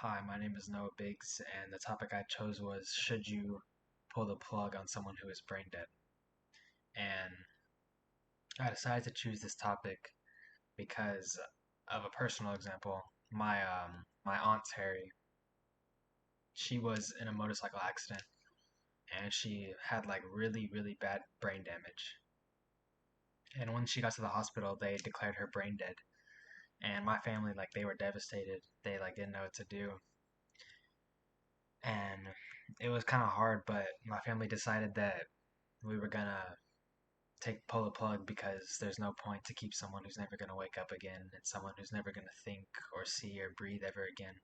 Hi, my name is Noah Biggs, and the topic I chose was should you pull the plug on someone who is brain dead? And I decided to choose this topic because of a personal example. My aunt Terry, she was in a motorcycle accident and she had like really bad brain damage. And when she got to the hospital, they declared her brain dead. And my family, like, they were devastated. They like didn't know what to do. And it was kind of hard, but my family decided that we were gonna pull the plug because there's no point to keep someone who's never going to wake up again and someone who's never going to think or see or breathe ever again.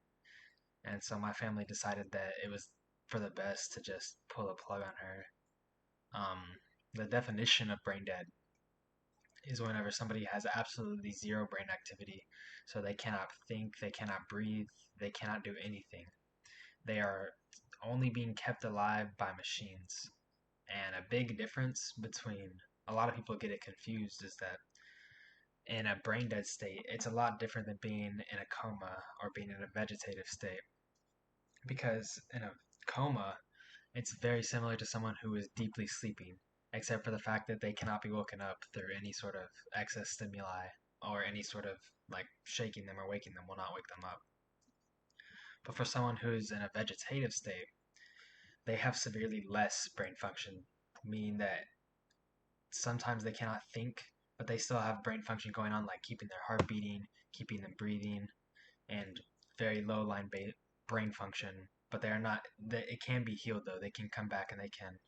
And so my family decided that it was for the best to just pull a plug on her. Um, the definition of brain dead is whenever somebody has absolutely zero brain activity, so they cannot think, they cannot breathe, they cannot do anything. They are only being kept alive by machines. And a big difference between a lot of people get it confused is that in a brain dead state, it's a lot different than being in a coma or being in a vegetative state. Because in a coma, it's very similar to someone who is deeply sleeping, except for the fact that they cannot be woken up through any sort of excess stimuli or any sort of like shaking them or waking them will not wake them up. But for someone who's in a vegetative state, they have severely less brain function, meaning that sometimes they cannot think, but they still have brain function going on, like keeping their heart beating, keeping them breathing, and very low line brain function. But they are not. It can be healed though. They can come back and they can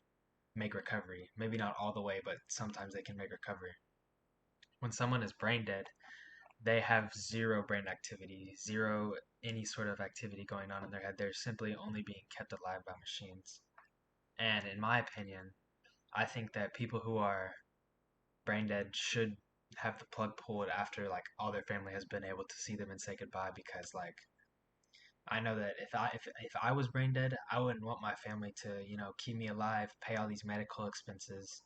make recovery. Maybe not all the way, but sometimes they can make recovery. When someone is brain dead, they have zero brain activity, zero any sort of activity going on in their head. They're simply only being kept alive by machines. And in my opinion, I think that people who are brain dead should have the plug pulled after like all their family has been able to see them and say goodbye because like I know that if I was brain dead, I wouldn't want my family to, keep me alive, pay all these medical expenses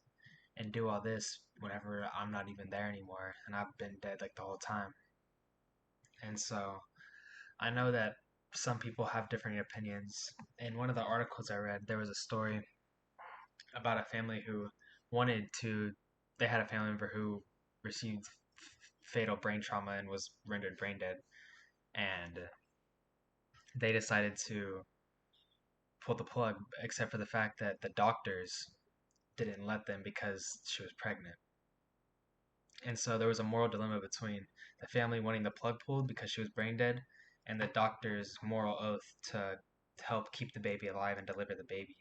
and do all this whenever I'm not even there anymore and I've been dead like the whole time. And so I know that some people have different opinions. In one of the articles I read, there was a story about a family who wanted to they had a family member who received fatal brain trauma and was rendered brain dead, and they decided to pull the plug, except for the fact that the doctors didn't let them because she was pregnant. And so there was a moral dilemma between the family wanting the plug pulled because she was brain dead and the doctor's moral oath to help keep the baby alive and deliver the baby.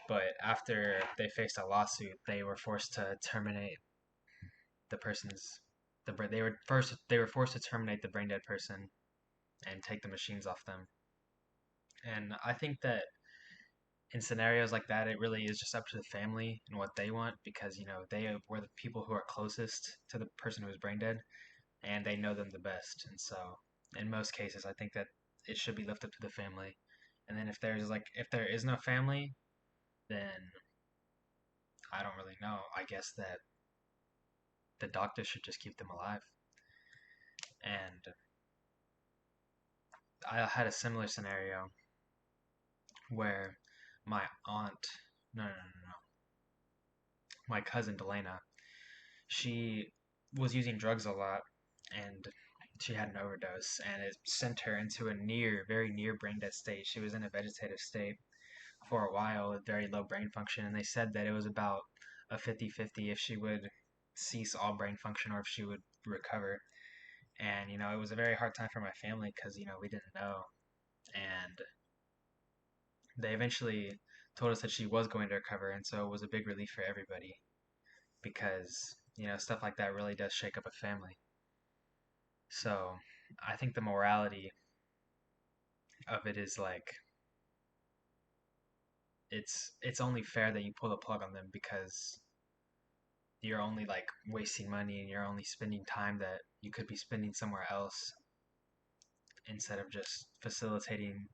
But after they faced a lawsuit, they were forced to terminate the person's they were forced to terminate the brain dead person and take the machines off them. And I think that in scenarios like that, it really is just up to the family and what they want because they were the people who are closest to the person who is brain dead, and they know them the best. And so, in most cases, I think that it should be left up to the family. And then if there is no family, then I don't really know. I guess that the doctor should just keep them alive. And I had a similar scenario where my aunt, no, my cousin Delana, she was using drugs a lot and she had an overdose and it sent her into a very near brain dead state. She was in a vegetative state for a while with very low brain function, and they said that it was about a 50-50 if she would cease all brain function or if she would recover. And it was a very hard time for my family because we didn't know, and they eventually told us that she was going to recover, and so it was a big relief for everybody because stuff like that really does shake up a family. So I think the morality of it is like it's only fair that you pull the plug on them because you're only like wasting money and you're only spending time that you could be spending somewhere else instead of just facilitating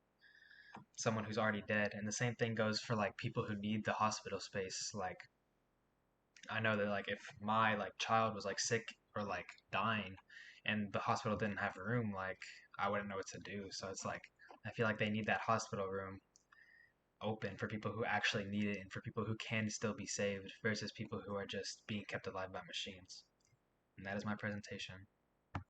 someone who's already dead. And the same thing goes for like people who need the hospital space. Like I know that like if my like child was like sick or like dying, and the hospital didn't have room, like I wouldn't know what to do. So it's like I feel like they need that hospital room open for people who actually need it and for people who can still be saved versus people who are just being kept alive by machines. And that is my presentation.